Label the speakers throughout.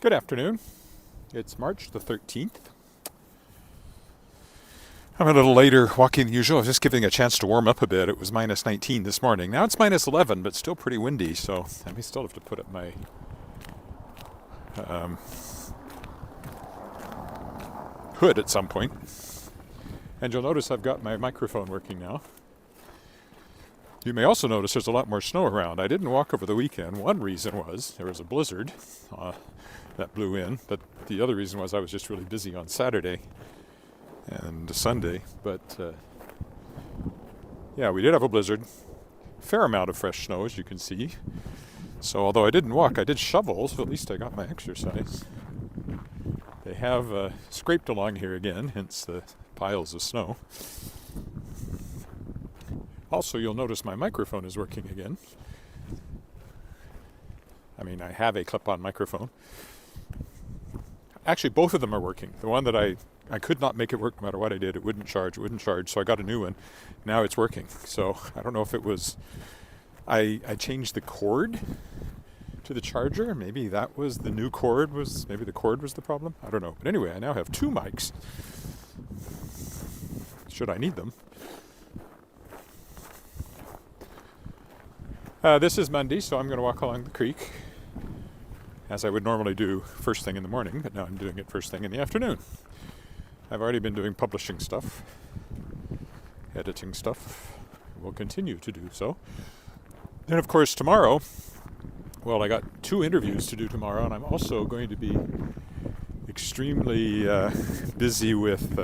Speaker 1: Good afternoon. It's March the 13th. I'm a little later walking than usual. I was just giving a chance to warm up a bit. It was minus 19 this morning. Now it's minus 11, but still pretty windy, so I may still have to put up my hood at some point. And you'll notice I've got my microphone working now. You may also notice there's a lot more snow around. I didn't walk over the weekend. One reason was there was a blizzard that blew in, but the other reason was I was just really busy on Saturday and Sunday. But yeah, we did have a blizzard. Fair amount of fresh snow, as you can see. So although I didn't walk, I did shovel, so at least I got my exercise. They have scraped along here again, hence the piles of snow. Also, you'll notice my microphone is working again. I mean, I have a clip-on microphone. Actually, both of them are working. The one that I could not make it work no matter what I did. It wouldn't charge, so I got a new one. Now it's working. So I don't know if it was... I changed the cord to the charger. Maybe that was the new cord. Maybe the cord was the problem. I don't know. But anyway, I now have two mics. Should I need them. This is Monday, so I'm going to walk along the creek as I would normally do first thing in the morning, but now I'm doing it first thing in the afternoon. I've already been doing publishing stuff, editing stuff. Will continue to do so. Then, of course, tomorrow, well, I got 2 interviews to do tomorrow, and I'm also going to be extremely busy with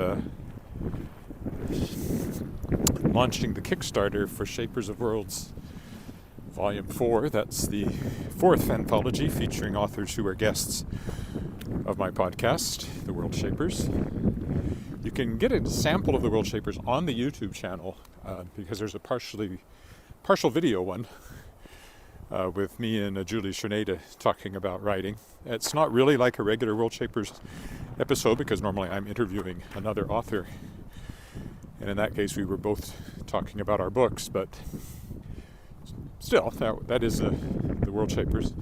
Speaker 1: launching the Kickstarter for Shapers of Worlds Volume 4. That's the 4th anthology featuring authors who are guests of my podcast, The Worldshapers. You can get a sample of The Worldshapers on the YouTube channel because there's a partial video one with me and Julie Cerneda talking about writing. It's not really like a regular Worldshapers episode because normally I'm interviewing another author. And in that case, we were both talking about our books, but still, that is the Worldshapers.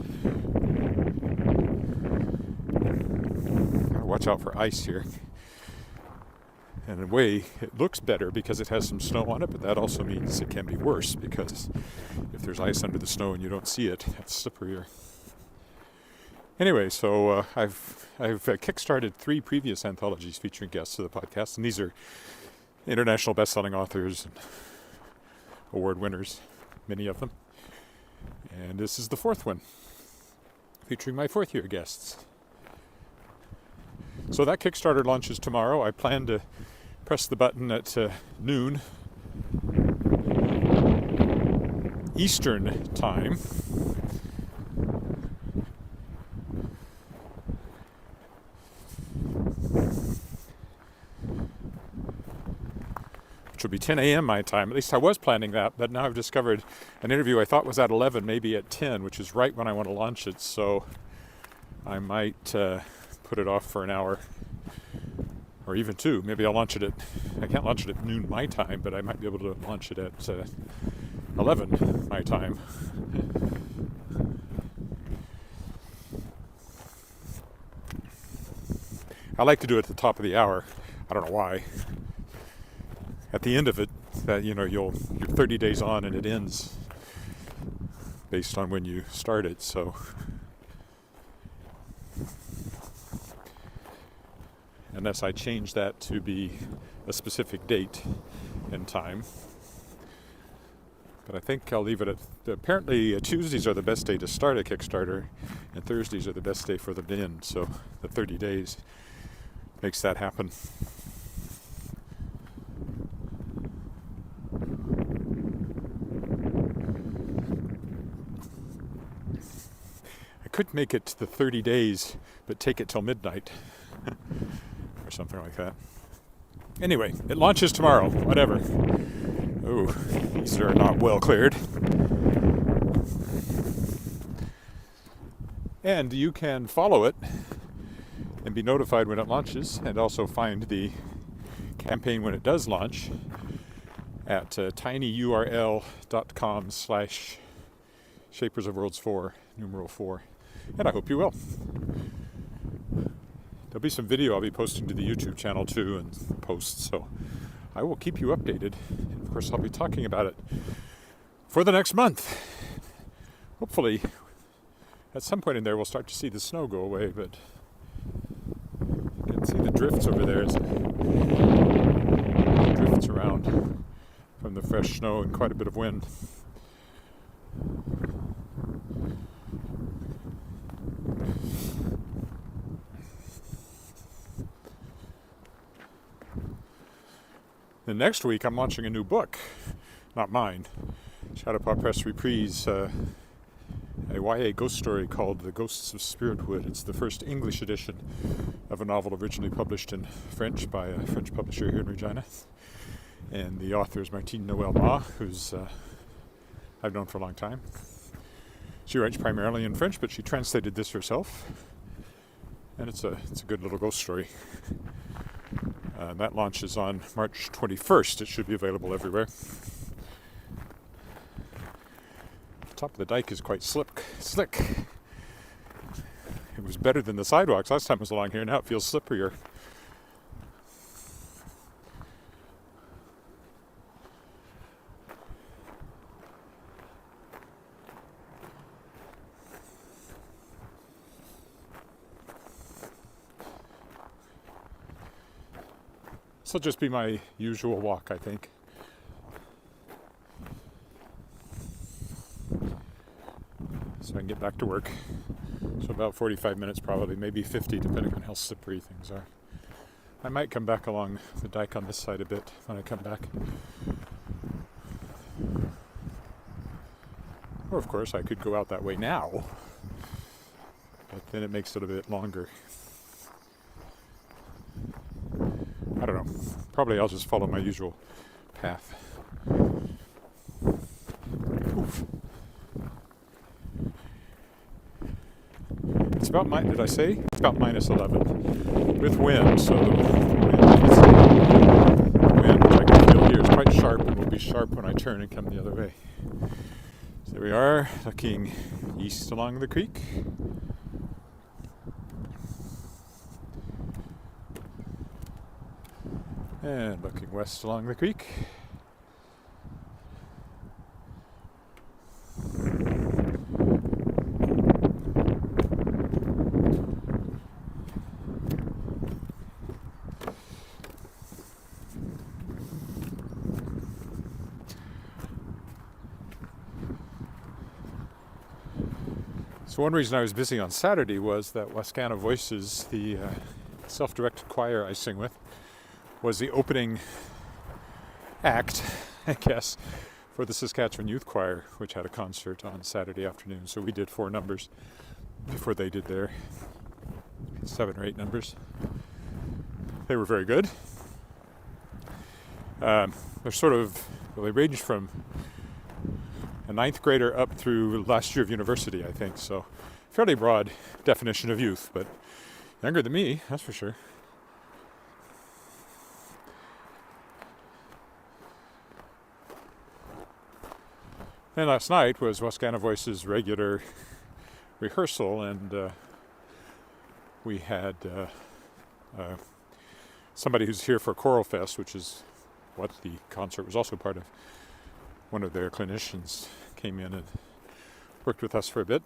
Speaker 1: Gotta watch out for ice here. And in a way, it looks better because it has some snow on it, but that also means it can be worse because if there's ice under the snow and you don't see it, it's slipperier. Anyway, so I've kickstarted 3 previous anthologies featuring guests of the podcast, and these are international best-selling authors and award winners, many of them. And this is the 4th one, featuring my 4th-year guests. So that Kickstarter launches tomorrow. I plan to press the button at noon Eastern time. Which will be 10 a.m. my time. At least I was planning that, but now I've discovered an interview I thought was at 11, maybe at 10, which is right when I want to launch it. So I might put it off for an hour or even 2. Maybe I'll launch it I can't launch it at noon my time, but I might be able to launch it at 11 my time. I like to do it at the top of the hour. I don't know why. At the end of it, that you're 30 days on and it ends based on when you start it. So unless I change that to be a specific date and time. But I think I'll leave it at, apparently Tuesdays are the best day to start a Kickstarter and Thursdays are the best day for them to end. So the 30 days makes that happen. I could make it to the 30 days, but take it till midnight. Or something like that. Anyway, it launches tomorrow, whatever. Oh, these are not well cleared. And you can follow it and be notified when it launches, and also find the campaign when it does launch at tinyurl.com/Shapers of Worlds 4, numeral 4. And I hope you will. there'll be some video I'll be posting to the YouTube channel too, and posts, so I will keep you updated. And of course, I'll be talking about it for the next month. Hopefully, at some point in there, we'll start to see the snow go away, but you can see the drifts over there as it drifts around from the fresh snow and quite a bit of wind. The next week, I'm launching a new book. Not mine. Shadowpaw Press Reprise, a YA ghost story called The Ghosts of Spiritwood. It's the first English edition of a novel originally published in French by a French publisher here in Regina. And the author is Martine Noël Ma, who's I've known for a long time. She writes primarily in French, but she translated this herself. And it's a good little ghost story. That launches on March 21st. It should be available everywhere. The top of the dike is quite slick. It was better than the sidewalks last time I was along here. Now it feels slipperier. This will just be my usual walk, I think. So I can get back to work. So about 45 minutes probably, maybe 50, depending on how slippery things are. I might come back along the dike on this side a bit when I come back. Or of course I could go out that way now, but then it makes it a bit longer. I don't know. Probably I'll just follow my usual path. Oof. It's about did I say? It's about minus 11 with wind. So the wind, which I can feel here, is quite sharp, and will be sharp when I turn and come the other way. So there we are, looking east along the creek. And looking west along the creek. So one reason I was busy on Saturday was that Wascana Voices, the self-directed choir I sing with, was the opening act, I guess, for the Saskatchewan Youth Choir, which had a concert on Saturday afternoon. So we did 4 numbers before they did their 7 or 8 numbers. They were very good. They're they range from a 9th grader up through last year of university, I think. So fairly broad definition of youth, but younger than me, that's for sure. And last night was Wascana Voice's regular rehearsal, and we had somebody who's here for Choral Fest, which is what the concert was also part of. One of their clinicians came in and worked with us for a bit.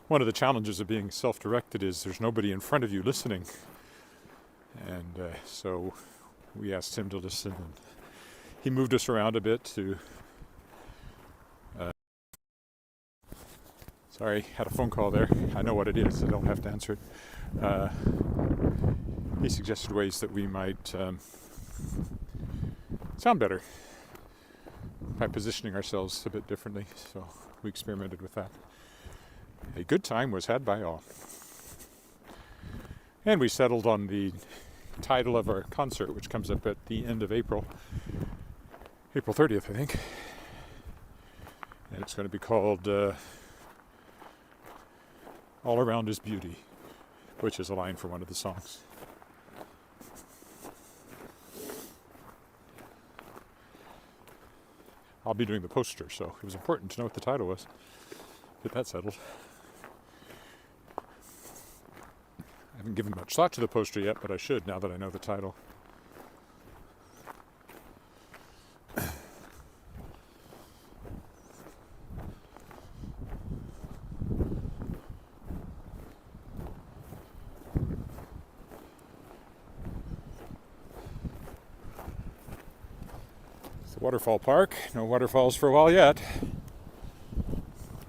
Speaker 1: One of the challenges of being self-directed is there's nobody in front of you listening. And so we asked him to listen, and he moved us around a bit to... Sorry, had a phone call there. I know what it is, I don't have to answer it. He suggested ways that we might sound better by positioning ourselves a bit differently, so we experimented with that. A good time was had by all. And we settled on the title of our concert, which comes up at the end of April 30th, I think. And it's going to be called All Around Is Beauty, which is a line from one of the songs. I'll be doing the poster, so it was important to know what the title was. Get that settled. I haven't given much thought to the poster yet, but I should now that I know the title. It's a waterfall park. No waterfalls for a while yet.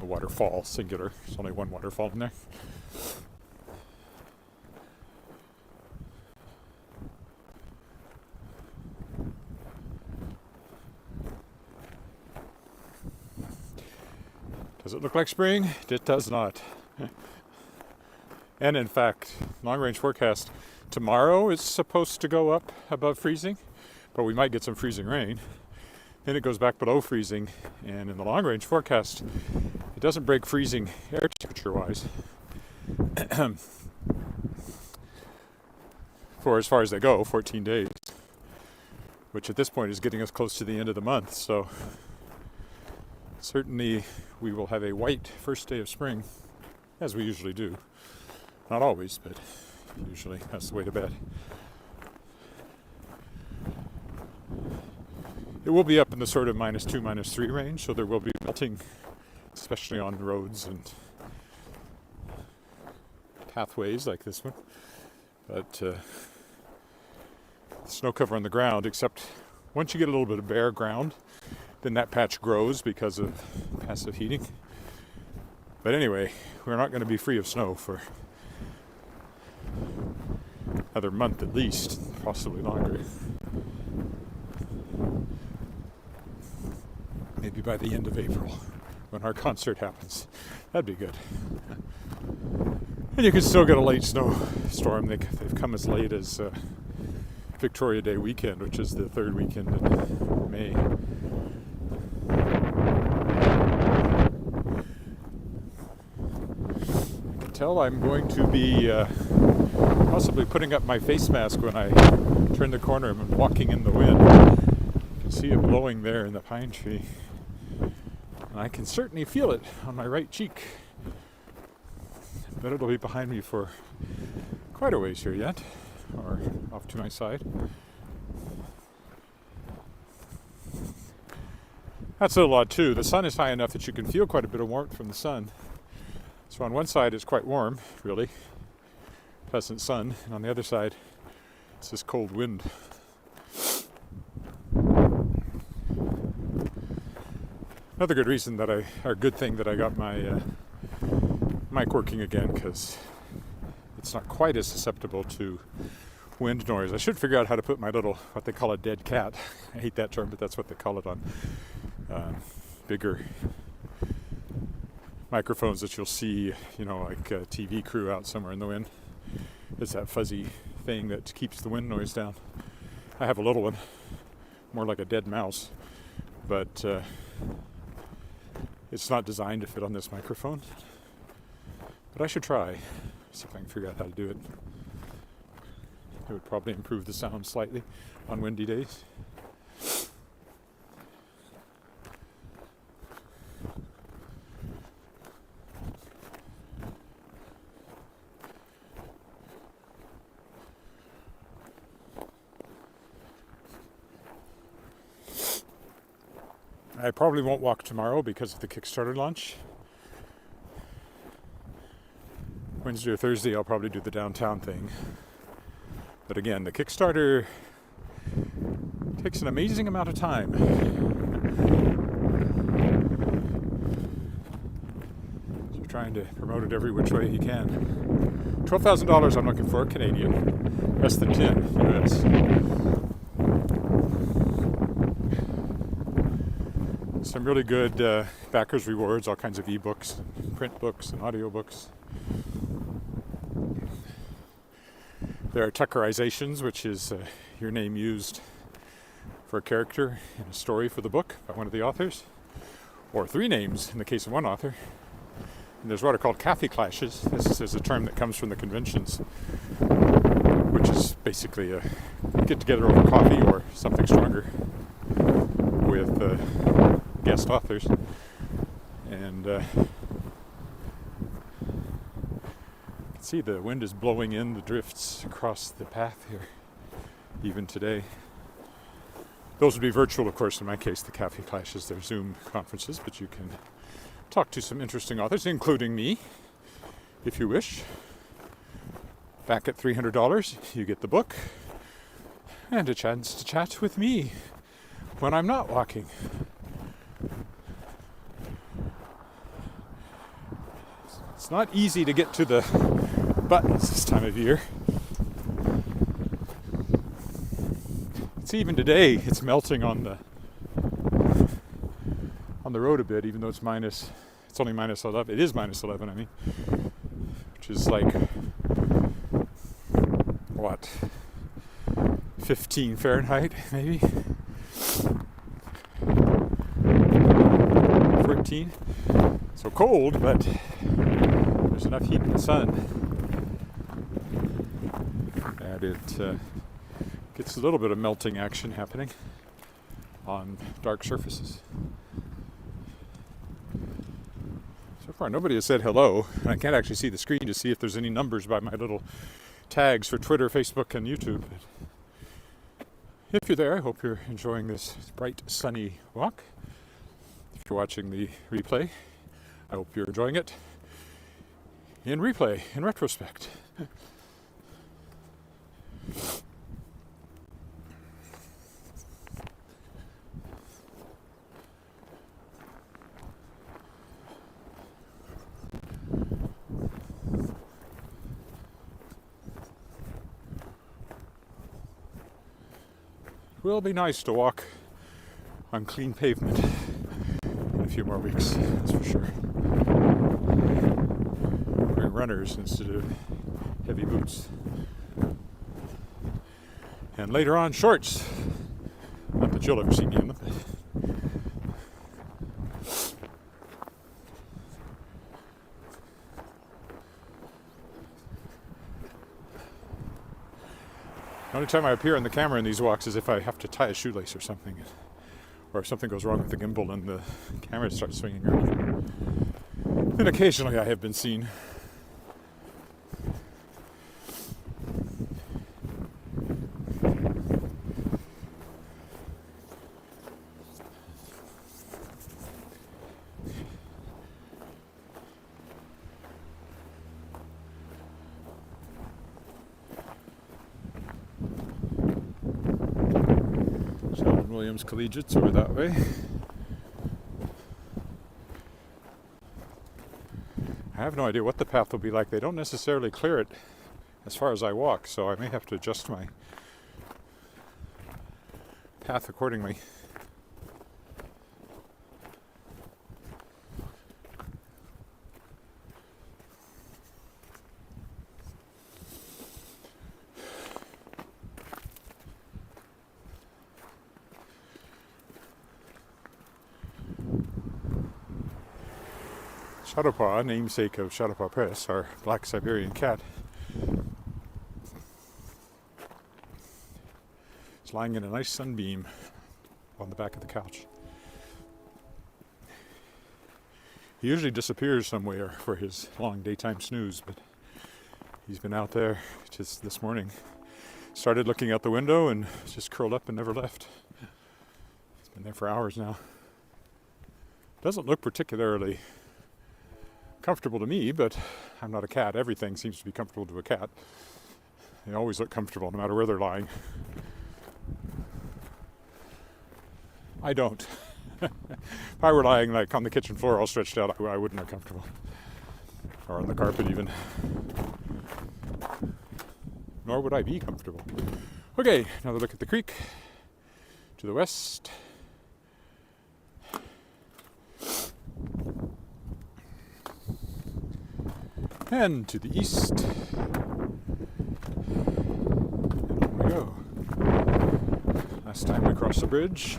Speaker 1: A waterfall, singular. There's only one waterfall in there. Does it look like spring? It does not. And in fact, long-range forecast, tomorrow is supposed to go up above freezing, but we might get some freezing rain. Then it goes back below freezing, and in the long-range forecast, it doesn't break freezing air temperature-wise. For as far as they go, 14 days, which at this point is getting us close to the end of the month, so certainly we will have a white first day of spring, as we usually do. Not always, but usually that's the way to bed. It will be up in the sort of -2, -3 range, so there will be melting, especially on roads and pathways like this one. But snow cover on the ground, except once you get a little bit of bare ground, then that patch grows because of passive heating. But anyway, we're not going to be free of snow for another month at least, possibly longer. Maybe by the end of April, when our concert happens. That'd be good. And you can still get a late snowstorm. They've come as late as Victoria Day weekend, which is the third weekend in May. I can tell I'm going to be possibly putting up my face mask when I turn the corner and I'm walking in the wind. You can see it blowing there in the pine tree. And I can certainly feel it on my right cheek. But it'll be behind me for quite a ways here yet, or off to my side. That's a little odd too. The sun is high enough that you can feel quite a bit of warmth from the sun. So on one side it's quite warm, really, pleasant sun, and on the other side it's this cold wind. Another good reason that good thing that I got my mic working again, because it's not quite as susceptible to wind noise. I should figure out how to put my little, what they call a dead cat. I hate that term, but that's what they call it on bigger microphones that you'll see, like a TV crew out somewhere in the wind. It's that fuzzy thing that keeps the wind noise down. I have a little one, more like a dead mouse, but it's not designed to fit on this microphone. But I should try, see if I can figure out how to do it. It would probably improve the sound slightly on windy days. I probably won't walk tomorrow because of the Kickstarter launch. Wednesday or Thursday I'll probably do the downtown thing. But again, the Kickstarter takes an amazing amount of time. So you're trying to promote it every which way you can. $12,000 I'm looking for, Canadian. Less than 10 US. Some really good backers rewards, all kinds of ebooks, print books, and audiobooks. There are Tuckerizations, which is your name used for a character in a story for the book by one of the authors, or 3 names in the case of one author. And there's what are called Coffee Clashes. This is a term that comes from the conventions, which is basically a get-together over coffee or something stronger with guest authors. And See, the wind is blowing in the drifts across the path here, even today. Those would be virtual, of course, in my case. The Cafe Clashes, they're Zoom conferences, but you can talk to some interesting authors, including me, if you wish. Back at $300, you get the book and a chance to chat with me when I'm not walking. It's not easy to get to the buttons this time of year. It's even today, it's melting on the road a bit, even though it's only minus 11. It is minus 11, I mean, which is like, what, 15 Fahrenheit, maybe? 14. So cold, but there's enough heat in the sun that it gets a little bit of melting action happening on dark surfaces. So far, nobody has said hello, and I can't actually see the screen to see if there's any numbers by my little tags for Twitter, Facebook, and YouTube. But if you're there, I hope you're enjoying this bright, sunny walk. If you're watching the replay, I hope you're enjoying it in replay, in retrospect. It will be nice to walk on clean pavement in a few more weeks, that's for sure. Wearing runners instead of heavy boots. And later on, shorts. Not that you'll ever see me in them. The only time I appear on the camera in these walks is if I have to tie a shoelace or something, or if something goes wrong with the gimbal and the camera starts swinging around. And occasionally I have been seen. Williams Collegiate's over that way. I have no idea what the path will be like. They don't necessarily clear it as far as I walk, so I may have to adjust my path accordingly. Shadowpaw, namesake of Shadowpaw Press, our black Siberian cat, is lying in a nice sunbeam on the back of the couch. He usually disappears somewhere for his long daytime snooze, but he's been out there just this morning. Started looking out the window and just curled up and never left. He's been there for hours now. Doesn't look particularly comfortable to me, but I'm not a cat. Everything seems to be comfortable to a cat. They always look comfortable no matter where they're lying. I don't. If I were lying like on the kitchen floor all stretched out, I wouldn't look comfortable. Or on the carpet even. Nor would I be comfortable. Okay, another look at the creek to the west. And to the east. And on we go. Last time we crossed the bridge.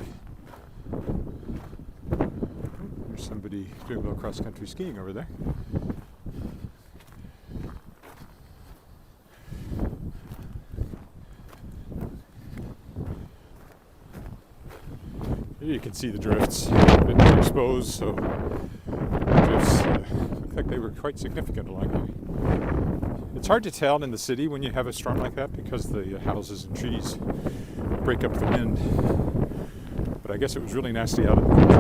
Speaker 1: There's somebody doing a little cross-country skiing over there. Here you can see the drifts. A bit more exposed, so the drifts look like they were quite significant along here. It's hard to tell in the city when you have a storm like that because the houses and trees break up the wind. But I guess it was really nasty out in the country.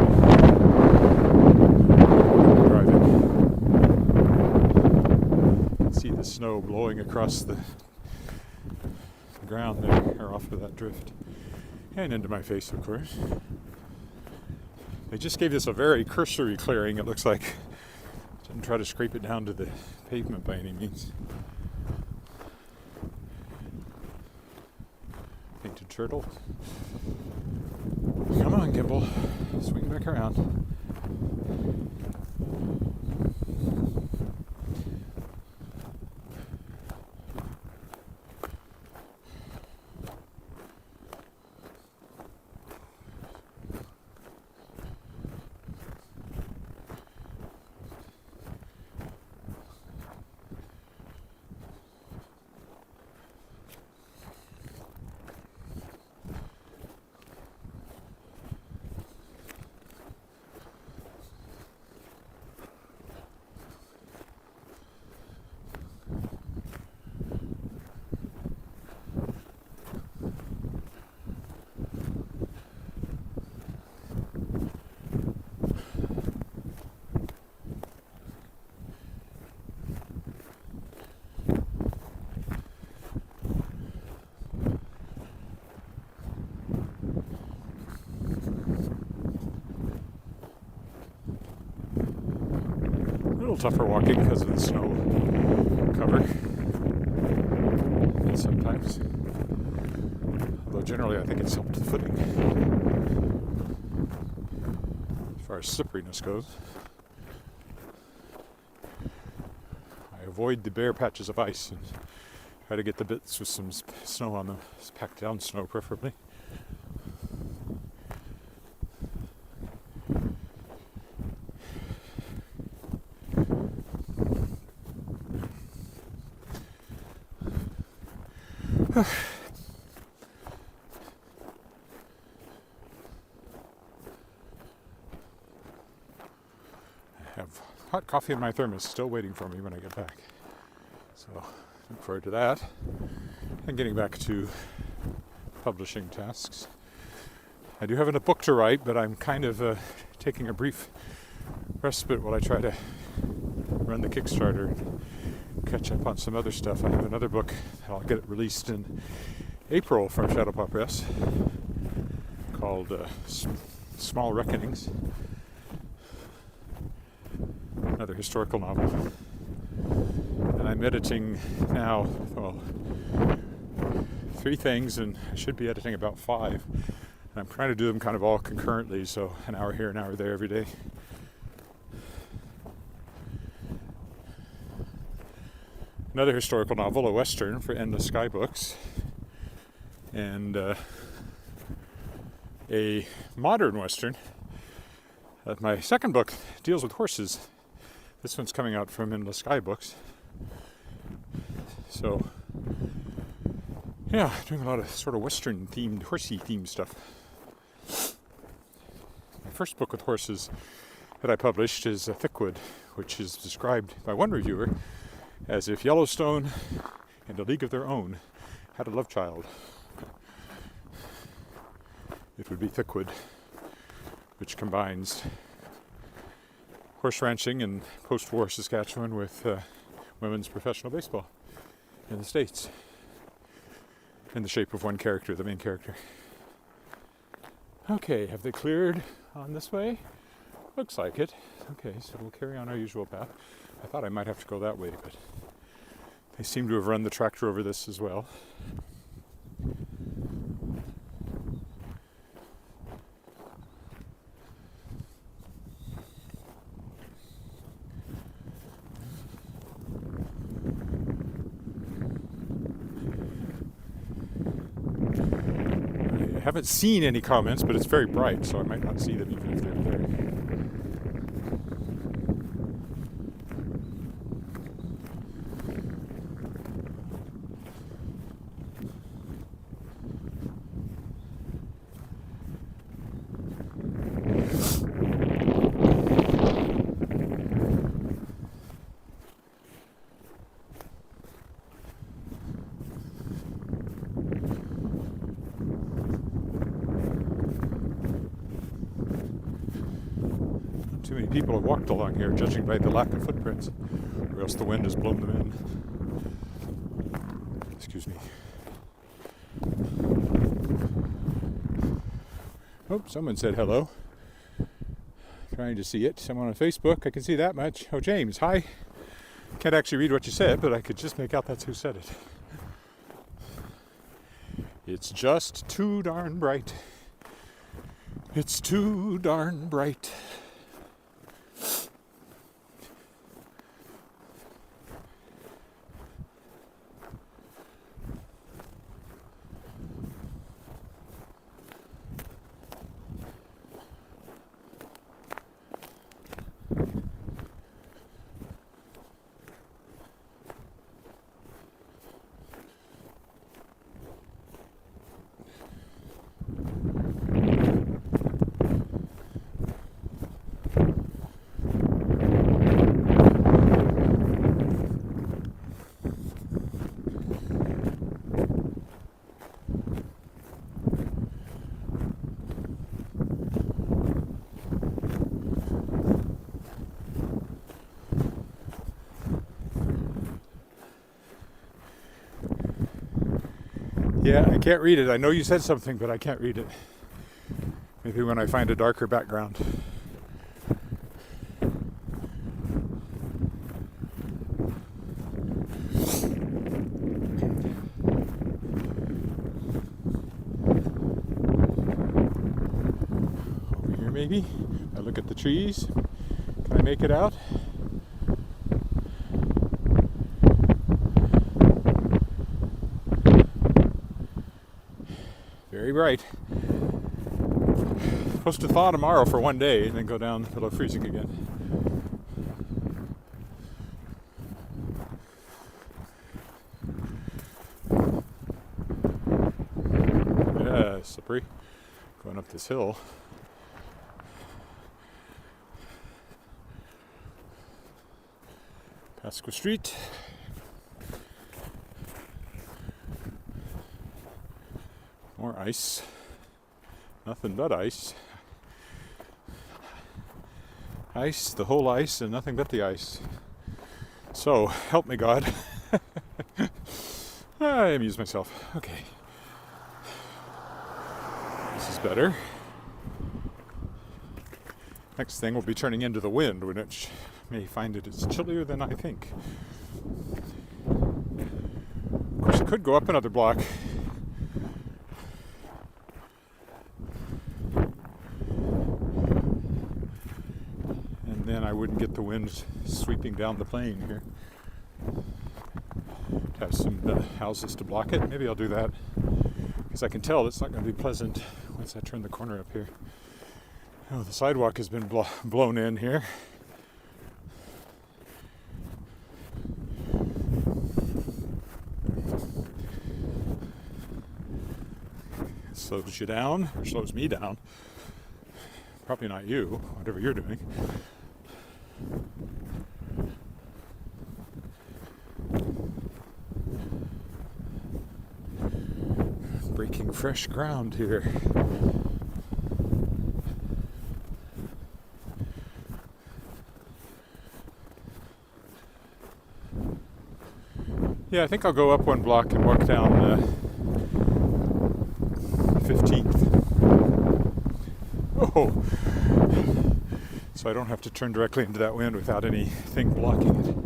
Speaker 1: Driving. You can see the snow blowing across the ground there, or off of that drift. And into my face, of course. They just gave this a very cursory clearing, it looks like. Didn't try to scrape it down to the pavement by any means. Painted turtle. Come on, Gimbal. Swing back around. A little tougher walking because of the snow cover. And sometimes, although generally I think it's helped the footing as far as slipperiness goes. I avoid the bare patches of ice and try to get the bits with some snow on them, packed down snow preferably. I have hot coffee in my thermos still waiting for me when I get back. So look forward to that. And getting back to publishing tasks. I do have a book to write, but I'm kind of taking a brief respite while I try to run the Kickstarter and catch up on some other stuff. I have another book that I'll get it released in April from Shadowpaw Press called Small Reckonings, another historical novel. And I'm editing now, well, 3 things, and I should be editing about 5. And I'm trying to do them kind of all concurrently, so an hour here, an hour there every day. Another historical novel, a Western for Endless Sky Books, and a modern Western. My second book deals with horses. This one's coming out from Endless Sky Books. So, yeah, doing a lot of sort of Western themed, horsey themed stuff. My first book with horses that I published is Thickwood, which is described by one reviewer as if Yellowstone and A League of Their Own had a love child. It would be Thickwood, which combines horse ranching in post-war Saskatchewan with women's professional baseball in the States, in the shape of one character, the main character. Okay, have they cleared on this way? Looks like it. Okay, so we'll carry on our usual path. I thought I might have to go that way, but they seem to have run the tractor over this as well. I haven't seen any comments, but it's very bright, so I might not see them even if they're there. people have walked along here, judging by the lack of footprints, or else the wind has blown them in. Excuse me. Oh, someone said hello. Trying to see it. Someone on Facebook. I can see that much. Oh, James, hi. Can't actually read what you said, but I could just make out that's who said it. It's just too darn bright. It's too darn bright. Yeah, I can't read it. I know you said something, but I can't read it. Maybe when I find a darker background. Over here maybe. I look at the trees. Can I make it out? Very bright. Supposed to thaw tomorrow for one day and then go down below freezing again. Yeah, slippery. Going up this hill. Pasqua Street. More ice. Nothing but ice. Ice, the whole ice, and nothing but the ice. So, help me God. I amuse myself. Okay. This is better. Next thing will be turning into the wind, which may find it is chillier than I think. Of course, I could go up another block. Then I wouldn't get the wind sweeping down the plain here. Have some houses to block it. Maybe I'll do that, because I can tell it's not going to be pleasant once I turn the corner up here. Oh, the sidewalk has been blown in here. It slows you down, or slows me down. Probably not you, whatever you're doing. Breaking fresh ground here. Yeah, I think I'll go up one block and walk down 15th. Oh! So I don't have to turn directly into that wind without anything blocking it.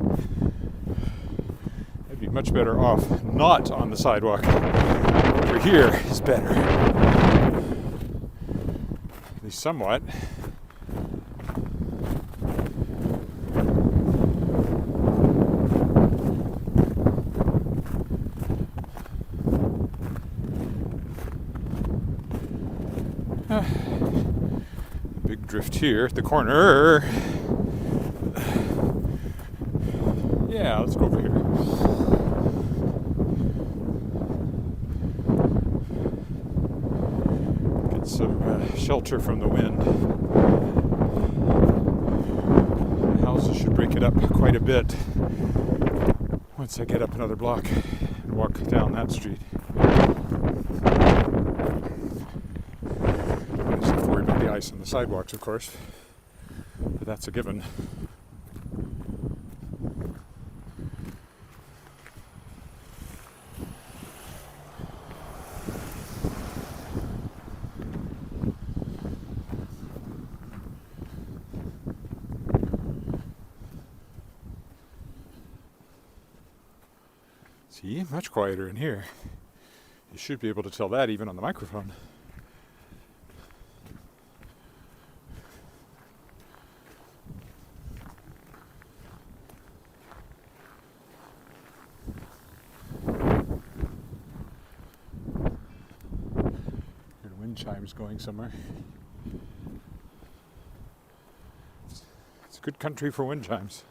Speaker 1: I'd be much better off not on the sidewalk. Over here is better. At least somewhat. Big drift here at the corner. Yeah, let's go over here. Get some shelter from the wind. The houses should break it up quite a bit once I get up another block and walk down that street. I just have to worry about the ice on the sidewalks, of course. But that's a given. See, much quieter in here. You should be able to tell that even on the microphone. Hear wind chimes going somewhere. It's a good country for wind chimes.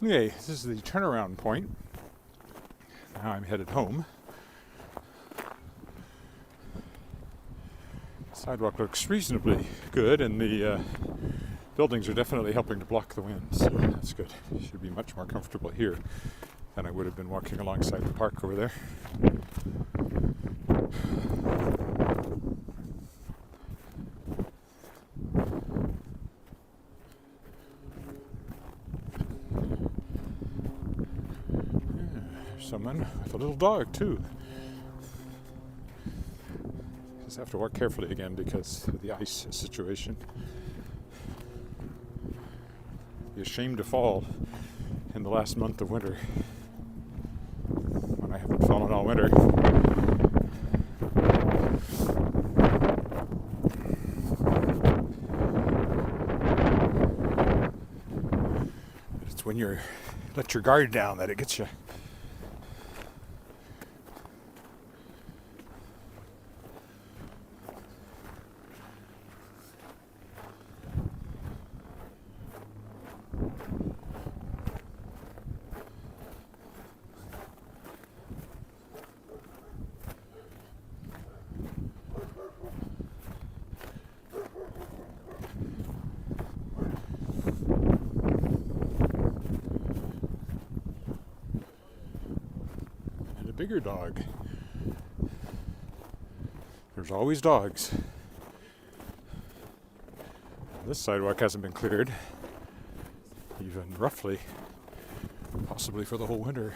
Speaker 1: Okay, this is the turnaround point. Now I'm headed home. Sidewalk looks reasonably good, and the buildings are definitely helping to block the wind, so that's good. Should be much more comfortable here than I would have been walking alongside the park over there. Someone with a little dog too. Just have to walk carefully again because of the ice situation. Be ashamed to fall in the last month of winter when I haven't fallen all winter. But it's when you let your guard down that it gets you. Bigger dog. There's always dogs. This sidewalk hasn't been cleared, even roughly, possibly for the whole winter.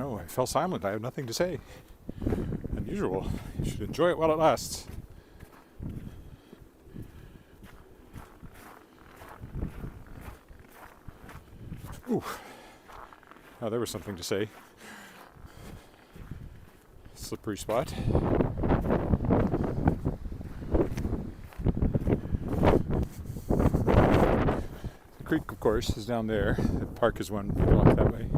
Speaker 1: I fell silent. I have nothing to say. Unusual. You should enjoy it while it lasts. Ooh. Oh, there was something to say. Slippery spot. The creek, of course, is down there. The park is one block that way.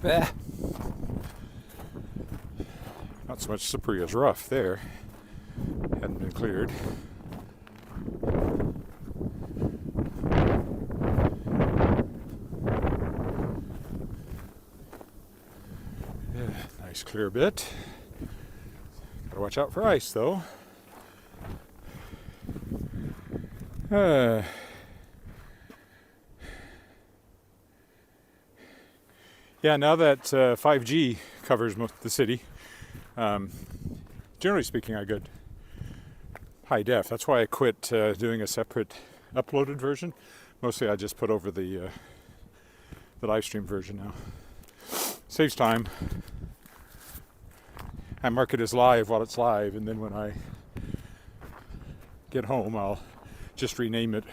Speaker 1: Bah. Not so much slippery as rough there. Hadn't been cleared. Yeah, nice clear bit. Gotta watch out for ice though. Yeah, now that 5G covers most of the city, generally speaking, I get high def. That's why I quit doing a separate uploaded version. Mostly I just put over the live stream version now. Saves time. I mark it as live while it's live, and then when I get home, I'll just rename it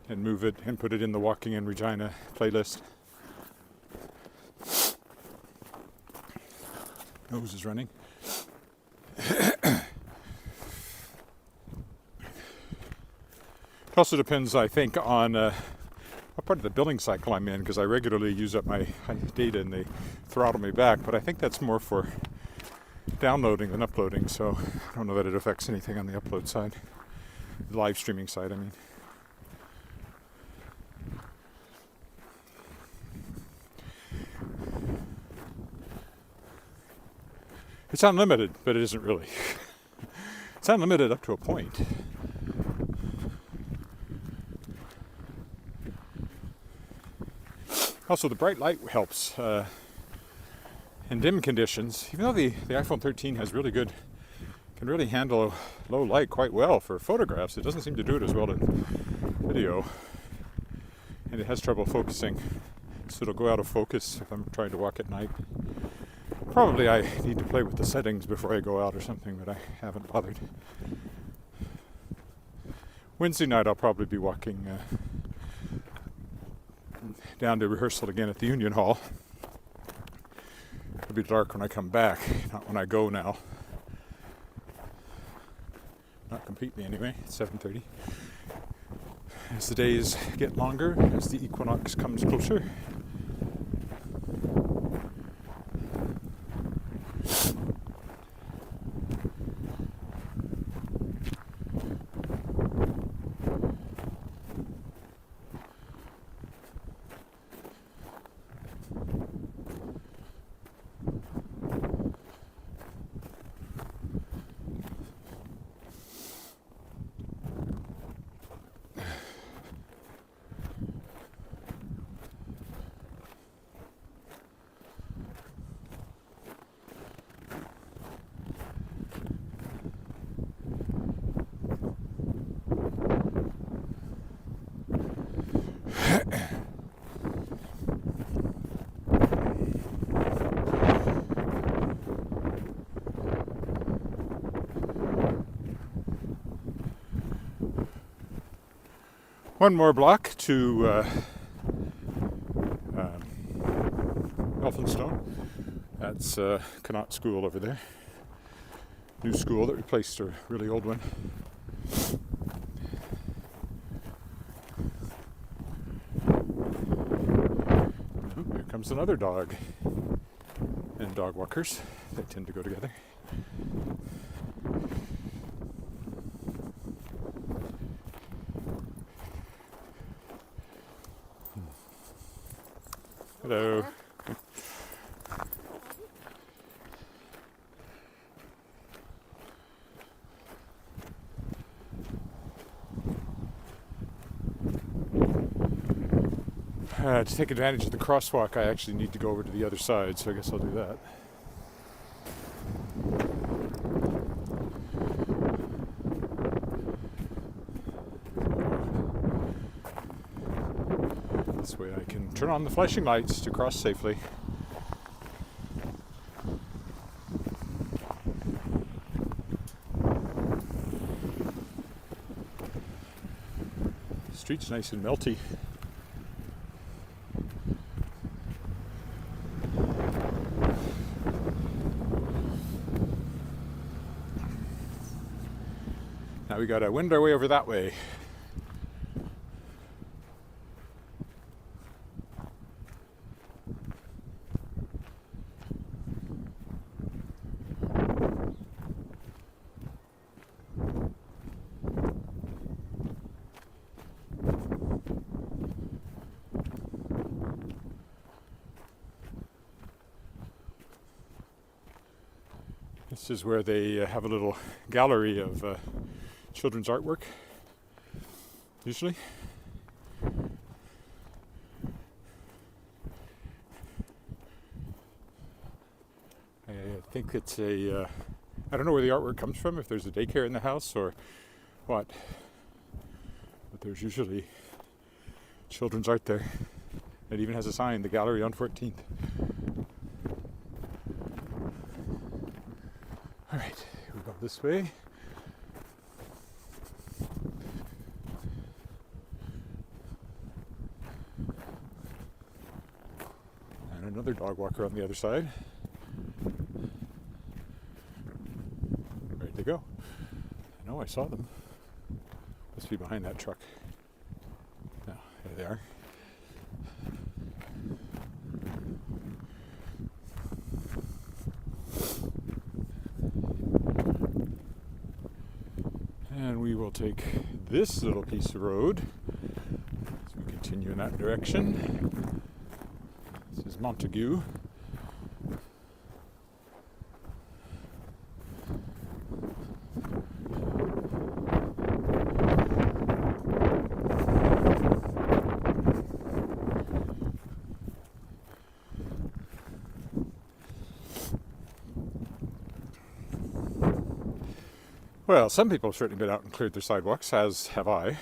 Speaker 1: and move it and put it in the Walking in Regina playlist. Nose is running. It also depends, I think, on what part of the building cycle I'm in, because I regularly use up my data and they throttle me back, but I think that's more for downloading than uploading, so I don't know that it affects anything on the upload side. The live streaming side, I mean. It's unlimited, but it isn't really. It's unlimited up to a point. Also, the bright light helps in dim conditions. Even though the iPhone 13 has really good, can really handle low light quite well for photographs, it doesn't seem to do it as well in video. And it has trouble focusing, so it'll go out of focus if I'm trying to walk at night. Probably I need to play with the settings before I go out or something, but I haven't bothered. Wednesday night I'll probably be walking down to rehearsal again at the Union Hall. It'll be dark when I come back, not when I go now. Not completely anyway, it's 7:30. As the days get longer, as the equinox comes closer. One more block to Elphinstone. That's Connaught School over there. New school that replaced a really old one. Oh, here comes another dog. And dog walkers. They tend to go together. Hello. To take advantage of the crosswalk, I actually need to go over to the other side, so I guess I'll do that. This way I can turn on the flashing lights to cross safely. The street's nice and melty. Now we gotta wind our way over that way. This is where they have a little gallery of children's artwork, usually. I think it's I don't know where the artwork comes from, if there's a daycare in the house or what, but there's usually children's art there. It even has a sign, the gallery on 14th. All right, here we go this way. And another dog walker on the other side. Ready to go. I know I saw them. Must be behind that truck. No, there they are. And we will take this little piece of road as we continue in that direction. This is Montague. Well, some people have certainly been out and cleared their sidewalks, as have I,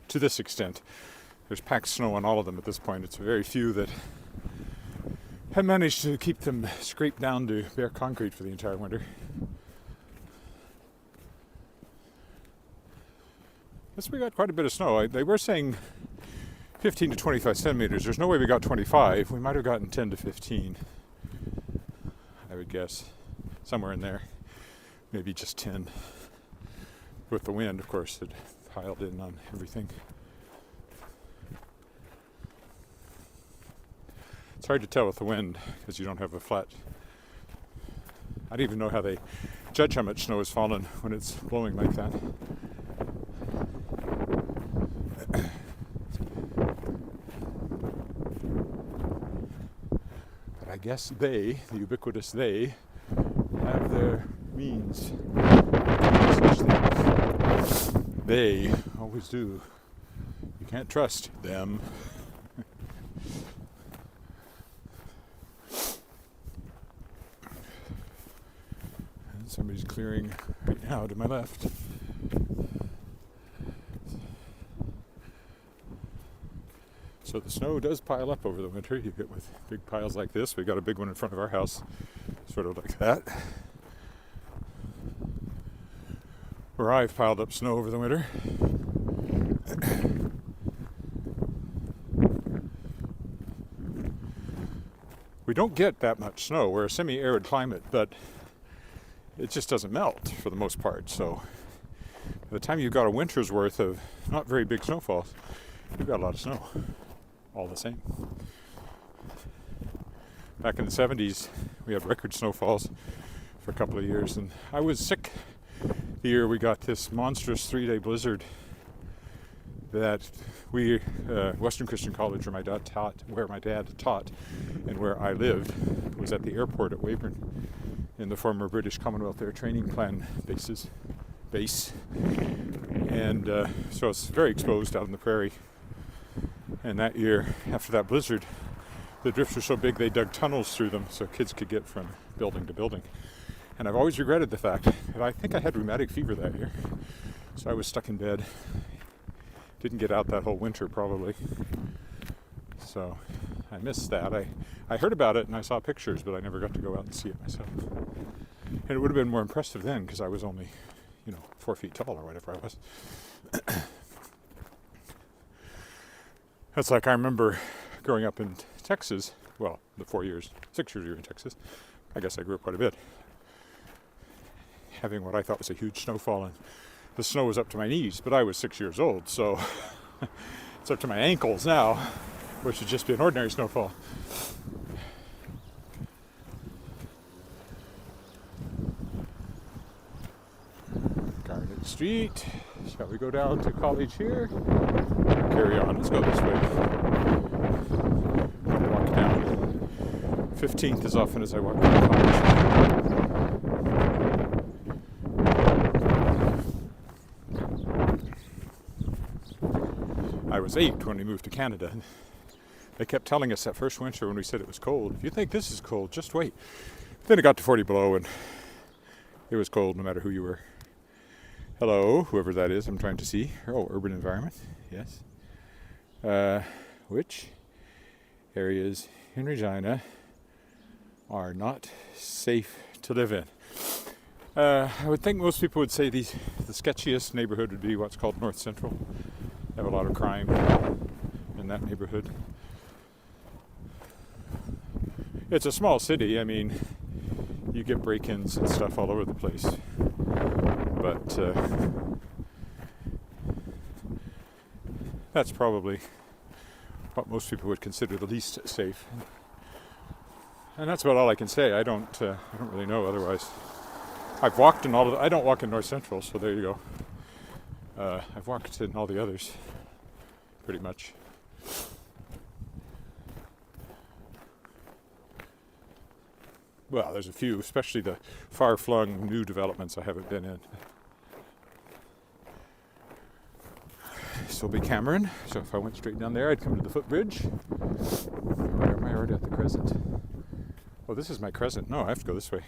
Speaker 1: to this extent. There's packed snow on all of them at this point. It's very few that have managed to keep them scraped down to bare concrete for the entire winter. Yes, we got quite a bit of snow. They were saying 15 to 25 centimeters. There's no way we got 25. We might have gotten 10 to 15, I would guess. Somewhere in there. Maybe just 10. With the wind, of course, it piled in on everything. It's hard to tell with the wind because you don't have a flat. I don't even know how they judge how much snow has fallen when it's blowing like that. But I guess they, the ubiquitous they, have their means. They always do. You can't trust them. And somebody's clearing right now to my left. So the snow does pile up over the winter. You get with big piles like this. We got a big one in front of our house, sort of like that. Where I've piled up snow over the winter. We don't get that much snow. We're a semi-arid climate, but it just doesn't melt for the most part. So by the time you've got a winter's worth of not very big snowfalls, you've got a lot of snow, all the same. Back in the 70s, we had record snowfalls for a couple of years, and I was sick the year we got this monstrous 3-day blizzard that we, Western Christian College, where my dad taught, and where I lived, was at the airport at Weyburn in the former British Commonwealth Air Training Plan base. And so it's very exposed out in the prairie. And that year, after that blizzard, the drifts were so big they dug tunnels through them so kids could get from building to building. And I've always regretted the fact that I think I had rheumatic fever that year. So I was stuck in bed. Didn't get out that whole winter probably. So I missed that. I heard about it and I saw pictures, but I never got to go out and see it myself. And it would have been more impressive then because I was only, 4 feet tall or whatever I was. That's like I remember growing up in Texas. Well, the 6 years we were in Texas. I guess I grew up quite a bit. Having what I thought was a huge snowfall, and the snow was up to my knees, but I was 6 years old, so it's up to my ankles now, which would just be an ordinary snowfall. Garnet Street. Shall we go down to college here? Carry on. Let's go this way. I'm going to walk down 15th as often as I walk down college. I was 8 when we moved to Canada. They kept telling us that first winter when we said it was cold, if you think this is cold, just wait. Then it got to 40 below and it was cold no matter who you were. Hello, whoever that is I'm trying to see. Oh, urban environment, yes. Which areas in Regina are not safe to live in? I would think most people would say the sketchiest neighborhood would be what's called North Central. They have a lot of crime in that neighborhood. It's a small city. I mean, you get break-ins and stuff all over the place. But that's probably what most people would consider the least safe. And that's about all I can say. I don't really know otherwise. I've walked in all of I don't walk in North Central, so there you go. I've walked in all the others, pretty much. Well, there's a few, especially the far-flung new developments I haven't been in. This will be Cameron, so if I went straight down there, I'd come to the footbridge. Or am I already at the crescent? Oh, this is my crescent. No, I have to go this way.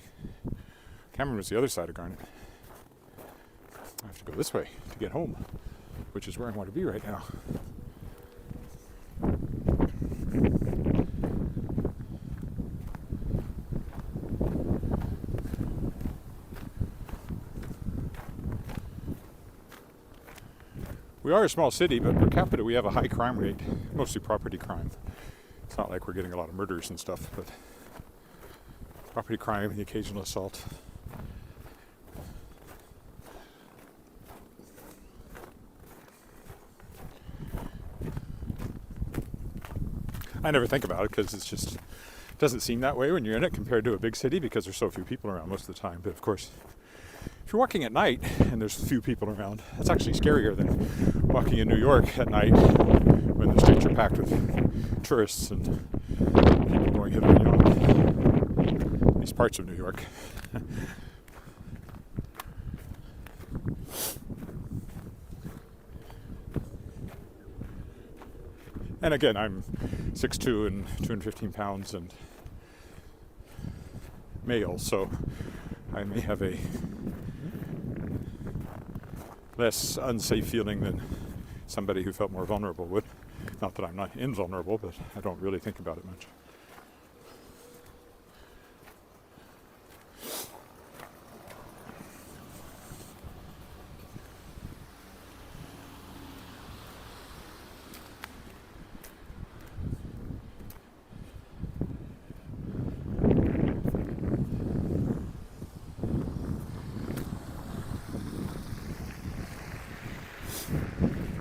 Speaker 1: Cameron was the other side of Garnet. I have to go this way to get home, which is where I want to be right now. We are a small city, but per capita we have a high crime rate, mostly property crime. It's not like we're getting a lot of murders and stuff, but property crime, the occasional assault. I never think about it because it just doesn't seem that way when you're in it compared to a big city because there's so few people around most of the time. But of course, if you're walking at night and there's few people around, that's actually scarier than walking in New York at night when the streets are packed with tourists and people going hither and yon. These parts of New York. And again, I'm 6'2" and 215 pounds and male, so I may have a less unsafe feeling than somebody who felt more vulnerable would. Not that I'm not invulnerable, but I don't really think about it much.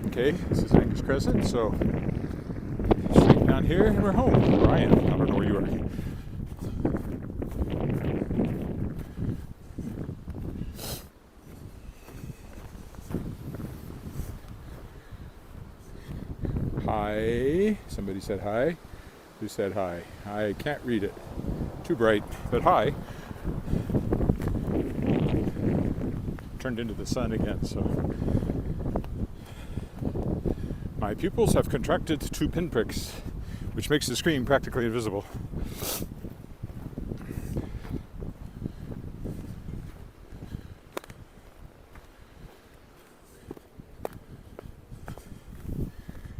Speaker 1: Okay, this is Angus Crescent, so straight down here and we're home, where I am. I don't know where you are. Hi. Somebody said hi. Who said hi? I can't read it. Too bright, but hi. Turned into the sun again, so my pupils have contracted 2 pinpricks, which makes the screen practically invisible.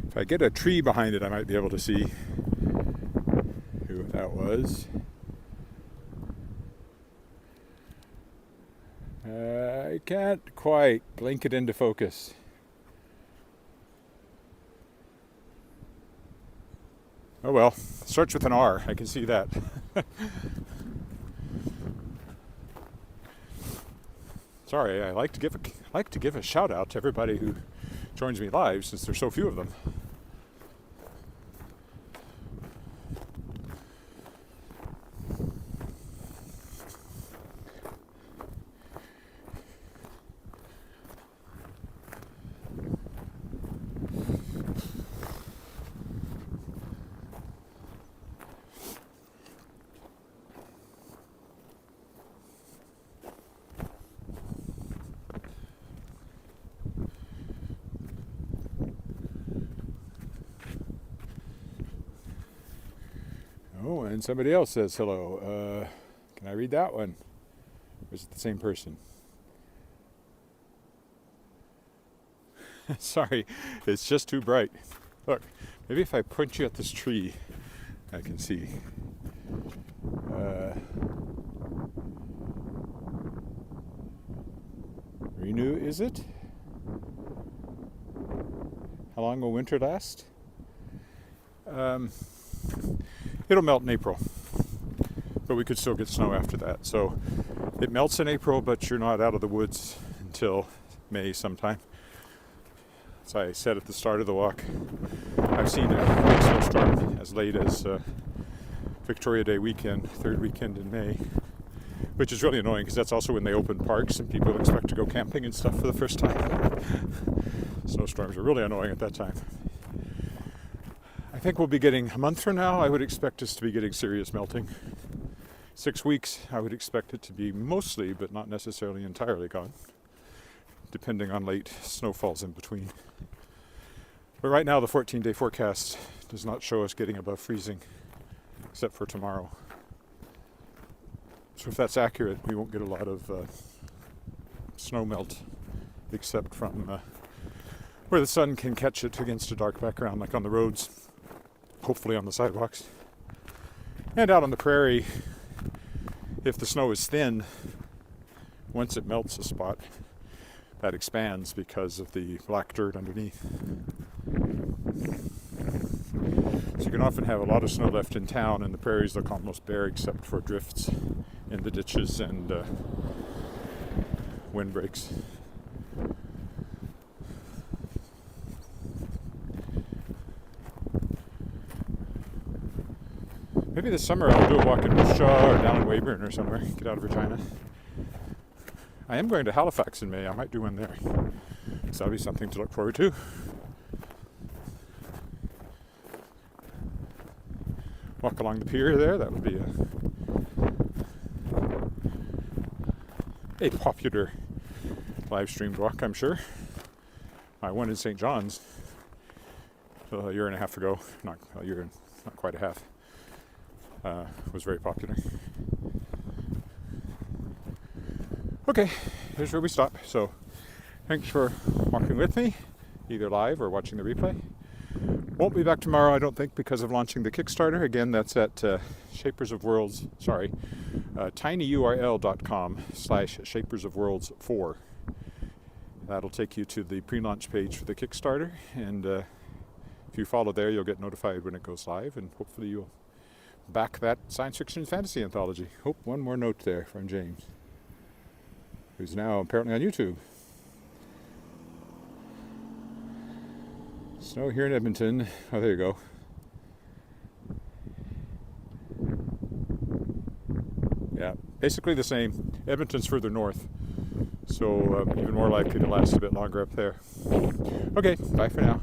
Speaker 1: If I get a tree behind it, I might be able to see who that was. I can't quite blink it into focus. Oh well, starts with an R, I can see that. Sorry, I like to give a shout out to everybody who joins me live since there's so few of them. then somebody else says hello. Can I read that one? Or is it the same person? Sorry, it's just too bright. Look, maybe if I point you at this tree, I can see. Renew, is it? How long will winter last? It'll melt in April, but we could still get snow after that. So it melts in April, but you're not out of the woods until May sometime. As I said at the start of the walk, I've seen a big snowstorm as late as Victoria Day weekend, third weekend in May, which is really annoying because that's also when they open parks and people expect to go camping and stuff for the first time. Snowstorms are really annoying at that time. I think we'll be getting, a month from now, I would expect us to be getting serious melting. 6 weeks, I would expect it to be mostly, but not necessarily entirely gone, depending on late snowfalls in between. But right now, the 14-day forecast does not show us getting above freezing, except for tomorrow. So if that's accurate, we won't get a lot of snow melt, except from where the sun can catch it against a dark background, like on the roads, hopefully on the sidewalks. And out on the prairie, if the snow is thin, once it melts a spot, that expands because of the black dirt underneath. So you can often have a lot of snow left in town, and the prairies look almost bare except for drifts in the ditches and windbreaks. Maybe this summer I'll do a walk in Shaw or down in Weyburn or somewhere, get out of Regina. I am going to Halifax in May. I might do one there. So that'll be something to look forward to. Walk along the pier there. That would be a popular live streamed walk, I'm sure. My one in St. John's a year and a half ago, not quite a half, was very popular. Okay, here's where we stop. So thanks for walking with me, either live or watching the replay. Won't be back tomorrow, I don't think, because of launching the Kickstarter. Again, that's at tinyurl.com/shapersofworlds4. That'll take you to the pre-launch page for the Kickstarter, and if you follow there, you'll get notified when it goes live, and hopefully you'll back that science fiction fantasy anthology. Oh, one more note there from James, who's now apparently on YouTube. Snow here in Edmonton. Oh, there you go. Yeah, basically the same. Edmonton's further north, so even more likely to last a bit longer up there. Okay, bye for now.